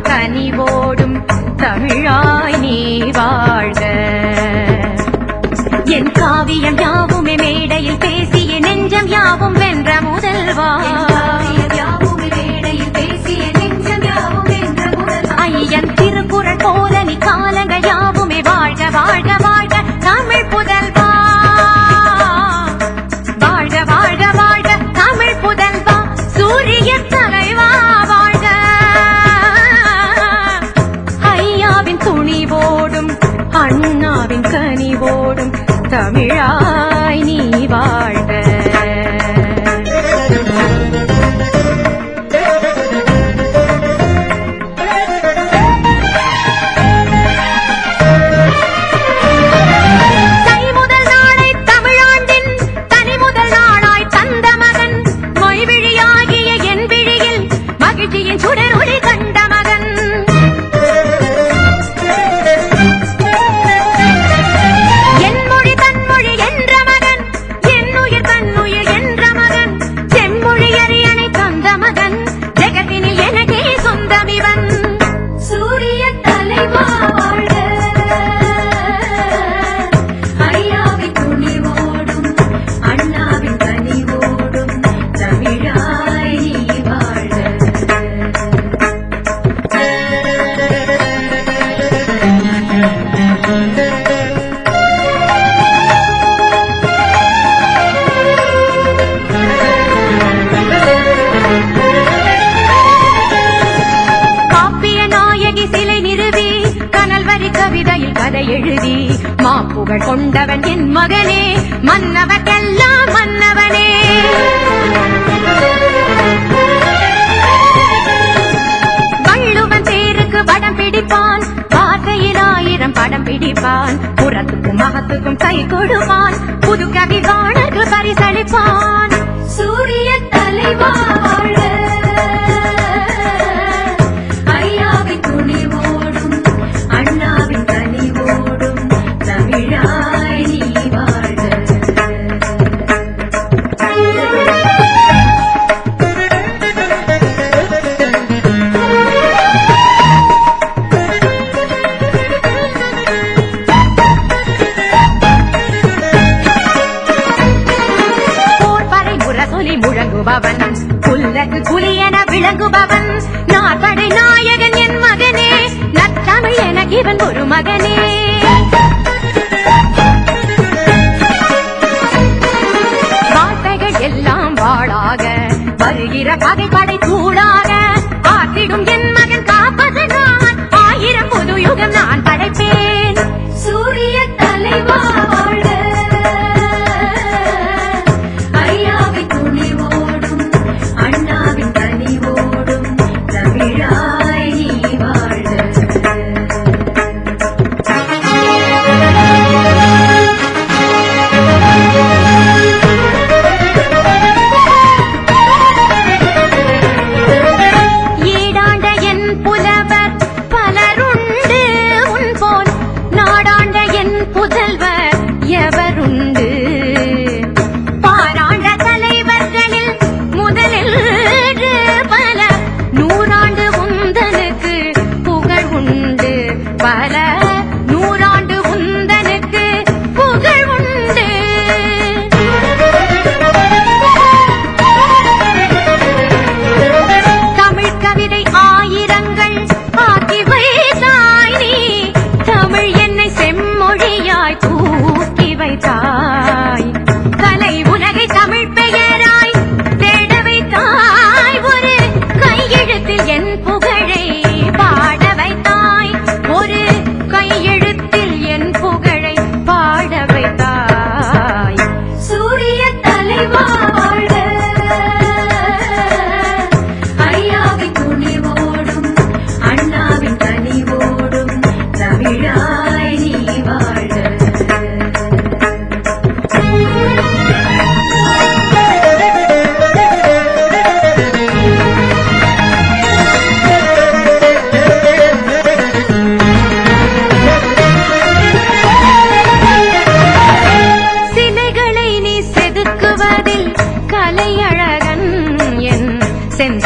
கனிவோடும் தமிழாய் நீ வாழ்க. என் காவியம் யாவுமே மேடையில் பேசிய நெஞ்சம் யாவும் வென்ற முதல்வா. ஐயன் திருக்குறள் போல நீ காலங்கள் யாவுமே வாழ்க வாழ்க வாழ்க தமிழ் புதல்வா. வாழ்க வாழ்க வாழ்க தமிழ் புதல்வா. சூரிய தலைவா வாழ்க. ஐயாவின் துணிவோடும் அண்ணாவின் கனிவோடும் தமிழாய் நீ வாழ்க. எழுதி மாப்புகள் கொண்டவன் என் மகனே. மன்னவர்க்கெல்லாம் மன்னவனே. வள்ளுவன் பேருக்கு படம் பிடிப்பான். வார்த்தையில் 1000 படம் பிடிப்பான். புறத்துக்கும் மகத்துக்கும் கை கொடுப்பான். புது கவிதாளருக்கு பரிசளிப்பான். சூரிய தலைவா வாழ்க. ஐயாவின் துணிவோடும் அண்ணாவின் கனிவோடும் தமிழாய் நீ வாழ்க. போர்பறை முரசொலி முழங்குபவன். புல்லக்கு புலியென விளங்குபவன். நாற்படை நாயகன் என் மகனே. நற்றமிழ் என இவன் ஒரு மகனே. வார்த்தைகள் எல்லாம் வாழாக வருகிற பகைப்படை தூளாக காத்திடும் என் மகன் காப்பது நான். 1000 புது யுகம் நான் படைப்பேன். சூரிய தலைவா வாழ்க. ஐயாவின் துணிவோடும் அண்ணாவின் கனிவோடும் தமிழாய் நீ வாழ்க. ஈடாண்ட என் புலவர் பலருண்டு. உன்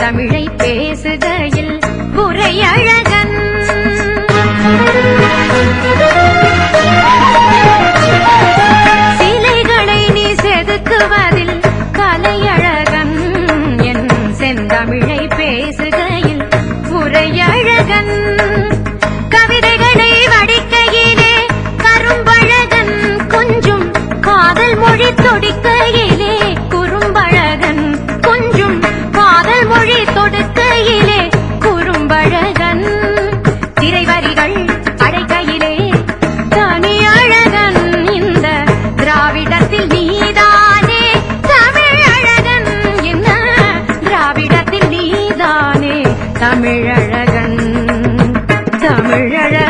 செந்தமிழை பேசுகையில் உரையழகன் சிலைகளை நீ செதுக்குவதில் கலையழகன் என் செந்தமிழை பேசுகையில் உரையழகன் கவிதைகளை வடிக்கையிலே கரும்பழகன் கொஞ்சம் காதல் மொழி தொடிக்கையிலே குறும்பழகன் கொஞ்சம் காதல் மொழி தொடுக்கையிலே குறும்பழகன் திரைவரிகள் அடைக்கையிலே தனி அழகன் இந்த திராவிடத்தில் நீதானே தமிழழகன் இந்த திராவிடத்தில் நீதானே தமிழழகன் தமிழழகன்